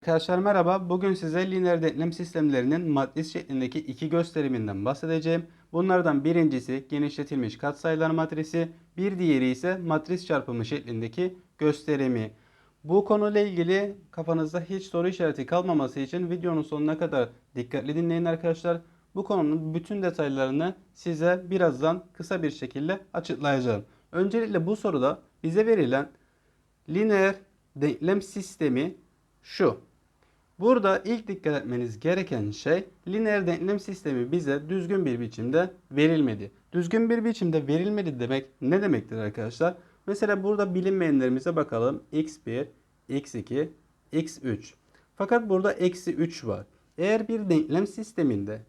Arkadaşlar merhaba. Bugün size lineer denklem sistemlerinin matris şeklindeki iki gösteriminden bahsedeceğim. Bunlardan birincisi genişletilmiş katsayılar matrisi, bir diğeri ise matris çarpımı şeklindeki gösterimi. Bu konuyla ilgili kafanızda hiç soru işareti kalmaması için videonun sonuna kadar dikkatli dinleyin arkadaşlar. Bu konunun bütün detaylarını size birazdan kısa bir şekilde açıklayacağım. Öncelikle bu soruda bize verilen lineer denklem sistemi şu. Burada ilk dikkat etmeniz gereken şey lineer denklem sistemi bize düzgün bir biçimde verilmedi. Düzgün bir biçimde verilmedi demek ne demektir arkadaşlar? Mesela burada bilinmeyenlerimize bakalım. x1, x2, x3. Fakat burada eksi 3 var. Eğer bir denklem sisteminde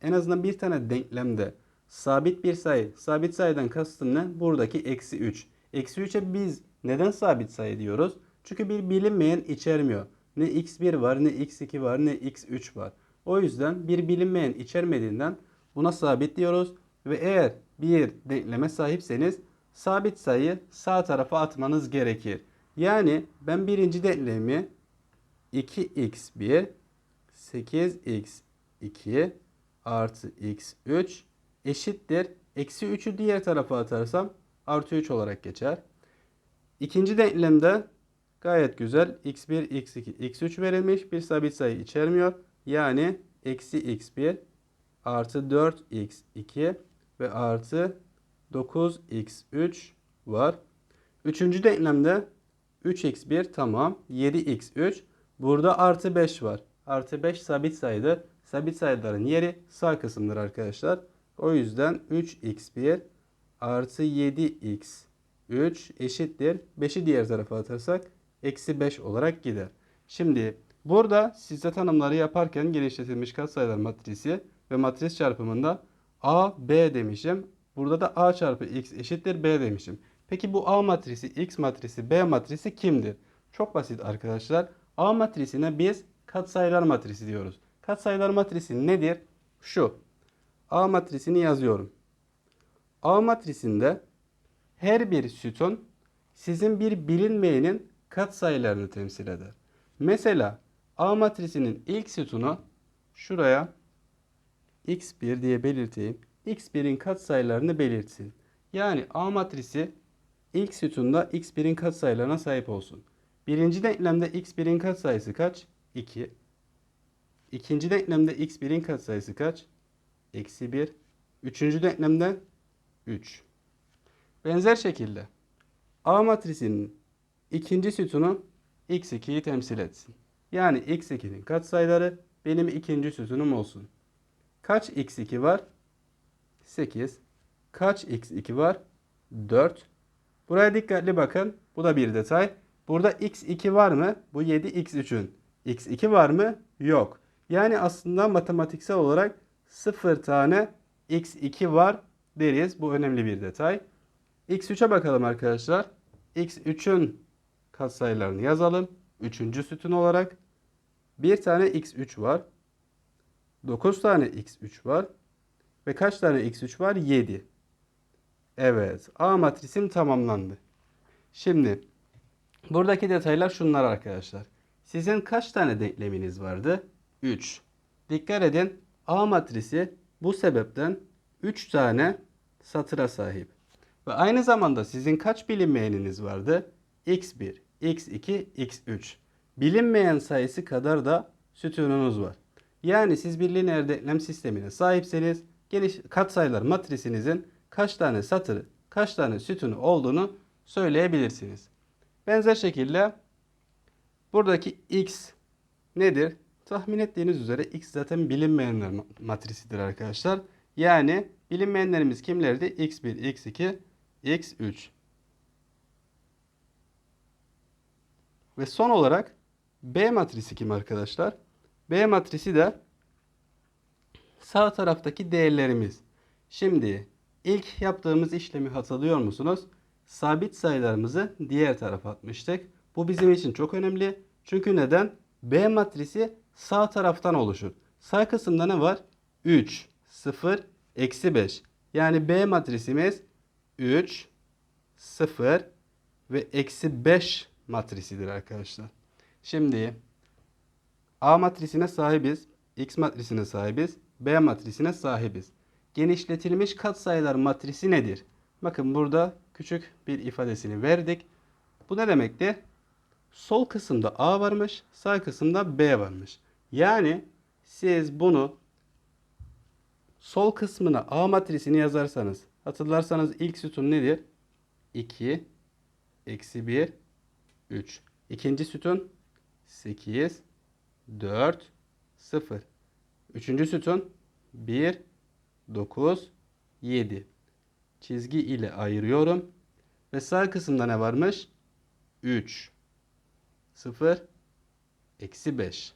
en azından bir tane denklemde sabit bir sayı, sabit sayıdan kastım ne? Buradaki eksi 3. Eksi 3'e biz neden sabit sayı diyoruz? Çünkü bir bilinmeyen içermiyor. Ne x1 var, ne x2 var, ne x3 var. O yüzden bir bilinmeyen içermediğinden buna sabit diyoruz. Ve eğer bir denkleme sahipseniz sabit sayıyı sağ tarafa atmanız gerekir. Yani ben birinci denklemi 2x1 8x2 artı x3 eşittir. Eksi 3'ü diğer tarafa atarsam artı 3 olarak geçer. İkinci denklemde gayet güzel. x1, x2, x3 verilmiş. Bir sabit sayı içermiyor. Yani eksi x1 artı 4x2 ve artı 9x3 var. Üçüncü denklemde 3x1 tamam. 7x3. Burada artı 5 var. Artı 5 sabit sayıdır. Sabit sayıların yeri sağ kısımdır arkadaşlar. O yüzden 3x1 artı 7x3 eşittir. 5'i diğer tarafa atarsak eksi 5 olarak gider. Şimdi burada size tanımları yaparken genişletilmiş katsayılar matrisi ve matris çarpımında A, B demişim. Burada da A çarpı X eşittir B demişim. Peki bu A matrisi, X matrisi, B matrisi kimdir? Çok basit arkadaşlar. A matrisine biz katsayılar matrisi diyoruz. Katsayılar matrisi nedir? Şu. A matrisini yazıyorum. A matrisinde her bir sütun sizin bir bilinmeyenin katsayılarını temsil eder. Mesela A matrisinin ilk sütunu şuraya x1 diye belirteyim. x1'in katsayılarını belirtsin. Yani A matrisi ilk sütunda x1'in katsayılarına sahip olsun. Birinci denklemde x1'in katsayısı kaç? 2. İkinci denklemde x1'in katsayısı kaç? Eksi 1. Üçüncü denklemde 3. Benzer şekilde A matrisinin ikinci sütunu x2'yi temsil etsin. Yani x2'nin katsayıları benim ikinci sütunum olsun. Kaç x2 var? 8. Kaç x2 var? 4. Buraya dikkatli bakın. Bu da bir detay. Burada x2 var mı? Bu 7x3'ün. x2 var mı? Yok. Yani aslında matematiksel olarak 0 tane x2 var deriz. Bu önemli bir detay. x3'e bakalım arkadaşlar. x3'ün katsayılarını yazalım. Üçüncü sütun olarak. Bir tane x3 var. 9 tane x3 var. Ve kaç tane x3 var? 7. Evet. A matrisim tamamlandı. Şimdi buradaki detaylar şunlar arkadaşlar. Sizin kaç tane denkleminiz vardı? 3. Dikkat edin. A matrisi bu sebepten 3 tane satıra sahip. Ve aynı zamanda sizin kaç bilinmeyeniniz vardı? x1, x2, x3. Bilinmeyen sayısı kadar da sütununuz var. Yani siz bir lineer denklem sistemine sahipseniz geniş katsayılar matrisinizin kaç tane satırı, kaç tane sütunu olduğunu söyleyebilirsiniz. Benzer şekilde buradaki x nedir? Tahmin ettiğiniz üzere x zaten bilinmeyenler matrisidir arkadaşlar. Yani bilinmeyenlerimiz kimlerdi? x1, x2, x3. Ve son olarak B matrisi kim arkadaşlar? B matrisi de sağ taraftaki değerlerimiz. Şimdi ilk yaptığımız işlemi hatırlıyor musunuz? Sabit sayılarımızı diğer tarafa atmıştık. Bu bizim için çok önemli. Çünkü neden? B matrisi sağ taraftan oluşur. Sağ kısımda ne var? 3, 0, eksi 5. Yani B matrisimiz 3, 0 ve eksi 5 matrisidir arkadaşlar. Şimdi A matrisine sahibiz. X matrisine sahibiz. B matrisine sahibiz. Genişletilmiş katsayılar matrisi nedir? Bakın burada küçük bir ifadesini verdik. Bu ne demekti? Sol kısımda A varmış, sağ kısımda B varmış. Yani siz bunu sol kısmına A matrisini yazarsanız, hatırlarsanız ilk sütun nedir? 2, eksi 1, 3. İkinci sütun 8, 4, 0. Üçüncü sütun 1, 9, 7. Çizgi ile ayırıyorum. Ve sağ kısımda ne varmış? 3, 0, eksi 5.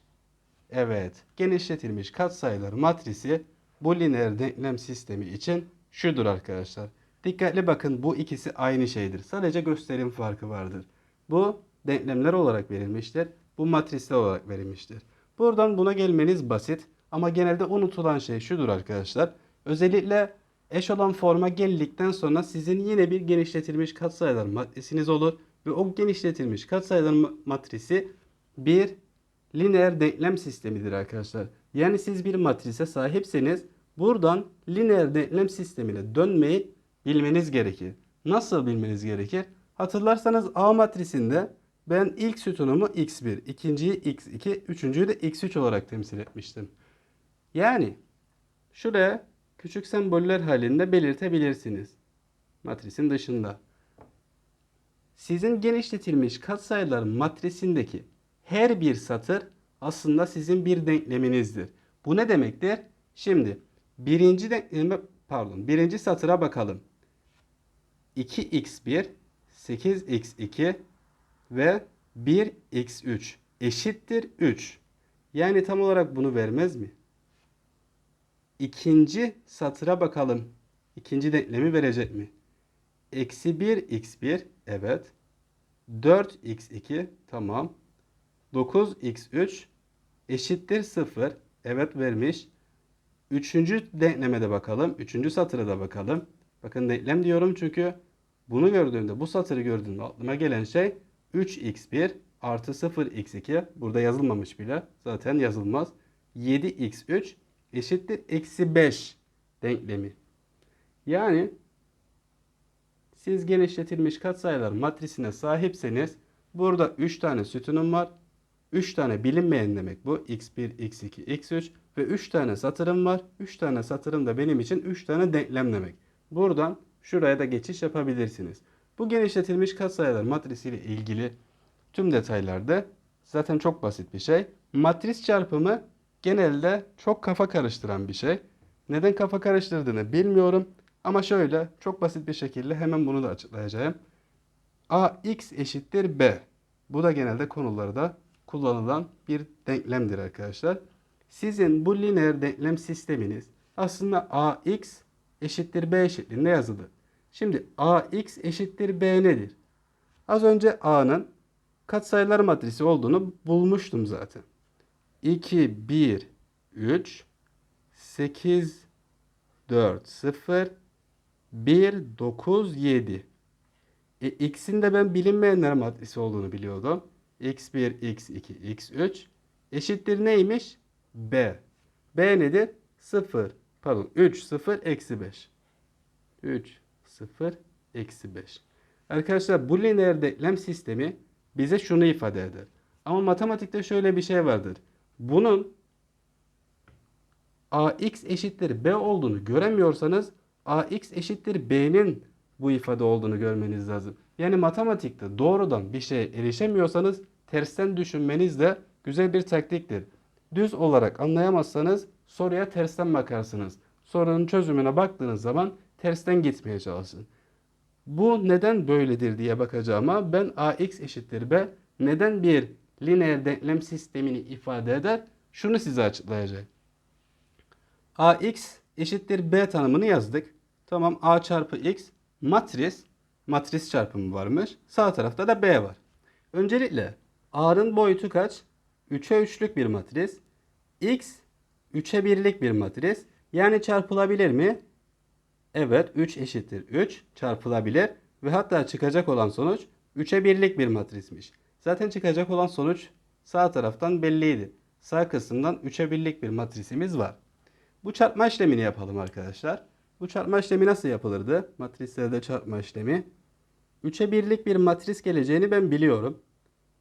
Evet, genişletilmiş katsayılar matrisi bu lineer denklem sistemi için şudur arkadaşlar. Dikkatli bakın, bu ikisi aynı şeydir. Sadece gösterim farkı vardır. Bu denklemler olarak verilmiştir. Bu matrisler olarak verilmiştir. Buradan buna gelmeniz basit. Ama genelde unutulan şey şudur arkadaşlar. Özellikle eş olan forma geldikten sonra sizin yine bir genişletilmiş katsayılar matrisiniz olur. Ve o genişletilmiş katsayılar matrisi bir lineer denklem sistemidir arkadaşlar. Yani siz bir matrise sahipseniz buradan lineer denklem sistemine dönmeyi bilmeniz gerekir. Nasıl bilmeniz gerekir? Hatırlarsanız A matrisinde ben ilk sütunumu x1, ikinciyi x2, üçüncüyü de x3 olarak temsil etmiştim. Yani şuraya küçük semboller halinde belirtebilirsiniz. Matrisin dışında. Sizin genişletilmiş katsayılar matrisindeki her bir satır aslında sizin bir denkleminizdir. Bu ne demektir? Şimdi birinci satıra bakalım. 2x1, 8x2 ve 1x3 eşittir 3. Yani tam olarak bunu vermez mi? İkinci satıra bakalım. İkinci denklemi verecek mi? Eksi 1x1, evet. 4x2, tamam. 9x3 eşittir 0. Evet, vermiş. Üçüncü denkleme de bakalım. Üçüncü satıra da bakalım. Bakın denklem diyorum çünkü bunu gördüğümde, bu satırı gördüğümde aklıma gelen şey 3x1 artı 0x2. Burada yazılmamış bile. Zaten yazılmaz. 7x3 eşittir eksi 5 denklemi. Yani siz genişletilmiş katsayılar matrisine sahipseniz burada 3 tane sütunum var. 3 tane bilinmeyen demek bu. x1, x2, x3 ve 3 tane satırım var. 3 tane satırım da benim için 3 tane denklem demek. Buradan şuraya da geçiş yapabilirsiniz. Bu genişletilmiş katsayılar matrisiyle ilgili tüm detaylarda zaten çok basit bir şey. Matris çarpımı genelde çok kafa karıştıran bir şey. Neden kafa karıştırdığını bilmiyorum. Ama şöyle çok basit bir şekilde hemen bunu da açıklayacağım. Ax eşittir b. Bu da genelde konularda kullanılan bir denklemdir arkadaşlar. Sizin bu lineer denklem sisteminiz aslında ax eşittir b şeklinde yazılı. Şimdi ax eşittir b nedir? Az önce a'nın katsayılar matrisi olduğunu bulmuştum zaten. 2, 1, 3, 8, 4, 0, 1, 9, 7. X'in de ben bilinmeyenler matrisi olduğunu biliyordum. X1, X2, X3 eşittir neymiş? B. B nedir? 0. Pardon 3, 0, eksi 5. 3, 0, eksi 5. Arkadaşlar bu lineer denklem sistemi bize şunu ifade eder. Ama matematikte şöyle bir şey vardır. Bunun ax eşittir b olduğunu göremiyorsanız ax eşittir b'nin bu ifade olduğunu görmeniz lazım. Yani matematikte doğrudan bir şeye erişemiyorsanız tersten düşünmeniz de güzel bir taktiktir. Düz olarak anlayamazsanız soruya tersten bakarsınız. Sorunun çözümüne baktığınız zaman tersten gitmeye çalışın. Bu neden böyledir diye bakacağıma ben ax eşittir b neden bir lineer denklem sistemini ifade eder? Şunu size açıklayacağım. Ax eşittir b tanımını yazdık. Tamam, a çarpı x matris çarpımı varmış. Sağ tarafta da b var. Öncelikle a'nın boyutu kaç? 3'e 3'lük bir matris. X 3'e 1'lik bir matris. Yani çarpılabilir mi? Evet, 3 eşittir 3 çarpılabilir. Ve hatta çıkacak olan sonuç 3'e 1'lik bir matrismiş. Zaten çıkacak olan sonuç sağ taraftan belliydi. Sağ kısımdan 3'e birlik bir matrisimiz var. Bu çarpma işlemini yapalım arkadaşlar. Bu çarpma işlemi nasıl yapılırdı? Matrislerde çarpma işlemi. 3'e birlik bir matris geleceğini ben biliyorum.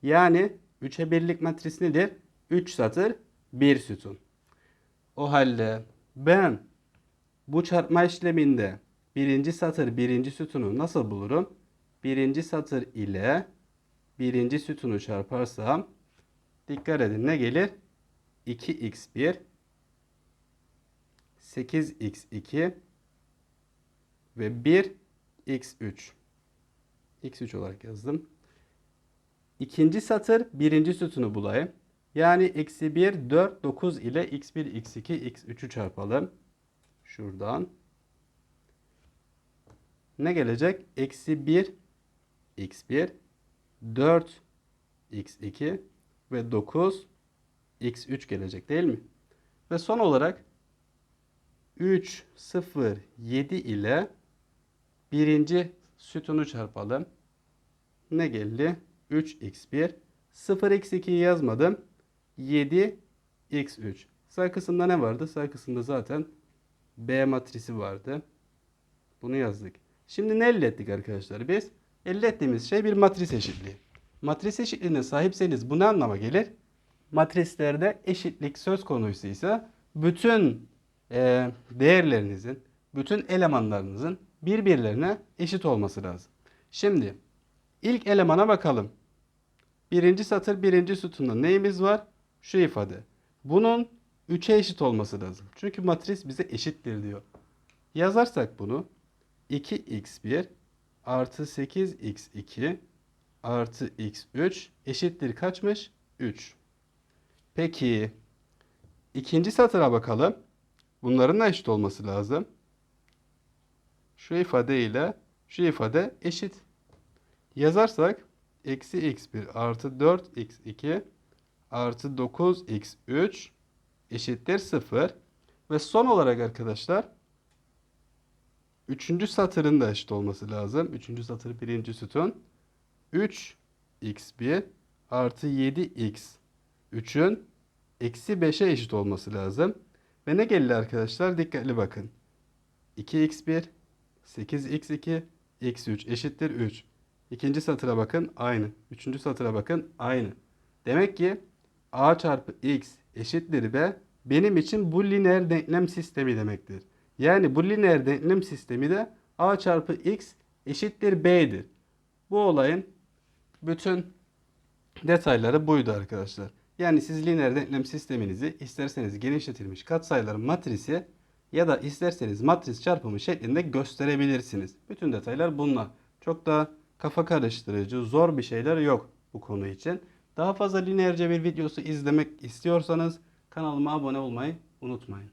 Yani 3'e birlik matris nedir? 3 satır 1 sütun. O halde ben bu çarpma işleminde birinci satır birinci sütunu nasıl bulurum? Birinci satır ile birinci sütunu çarparsam dikkat edin ne gelir? 2x1 8x2 ve 1x3. x3 olarak yazdım. İkinci satır birinci sütunu bulayım. Yani eksi 1, 4, 9 ile x1, x2, x3'ü çarpalım. Şuradan. Ne gelecek? Eksi 1, x1, 4, x2 ve 9, x3 gelecek değil mi? Ve son olarak 3, 0, 7 ile birinci sütunu çarpalım. Ne geldi? 3x1. 0x2'yi yazmadım. 7x3. Sağ kısımda ne vardı? Sağ kısımda zaten B matrisi vardı. Bunu yazdık. Şimdi ne elde ettik arkadaşlar biz? Elde ettiğimiz şey bir matris eşitliği. Matris eşitliğine sahipseniz bu ne anlama gelir? Matrislerde eşitlik söz konusuysa bütün değerlerinizin, bütün elemanlarınızın birbirlerine eşit olması lazım. Şimdi ilk elemana bakalım. Birinci satır birinci sütunda neyimiz var? Şu ifade. Bunun 3'e eşit olması lazım. Çünkü matris bize eşittir diyor. Yazarsak bunu 2x1 artı 8x2 artı x3 eşittir kaçmış? 3. Peki ikinci satıra bakalım. Bunların da eşit olması lazım. Şu ifade ile şu ifade eşit. Yazarsak eksi x1 artı 4x2 artı 9x3 eşittir 0. Ve son olarak arkadaşlar üçüncü satırın da eşit olması lazım. Üçüncü satır birinci sütun. 3x1 artı 7x3'ün eksi 5'e eşit olması lazım. Ve ne geldi arkadaşlar? Dikkatli bakın. 2x1, 8x2, x3 eşittir 3. İkinci satıra bakın aynı. Üçüncü satıra bakın aynı. Demek ki a çarpı x eşittir b benim için bu lineer denklem sistemi demektir. Yani bu lineer denklem sistemi de a çarpı x eşittir b'dir. Bu olayın bütün detayları buydu arkadaşlar. Yani siz lineer denklem sisteminizi isterseniz genişletilmiş katsayıların matrisi ya da isterseniz matris çarpımı şeklinde gösterebilirsiniz. Bütün detaylar bunlar. Çok da kafa karıştırıcı, zor bir şeyler yok bu konu için. Daha fazla lineer cebir videosu izlemek istiyorsanız kanalıma abone olmayı unutmayın.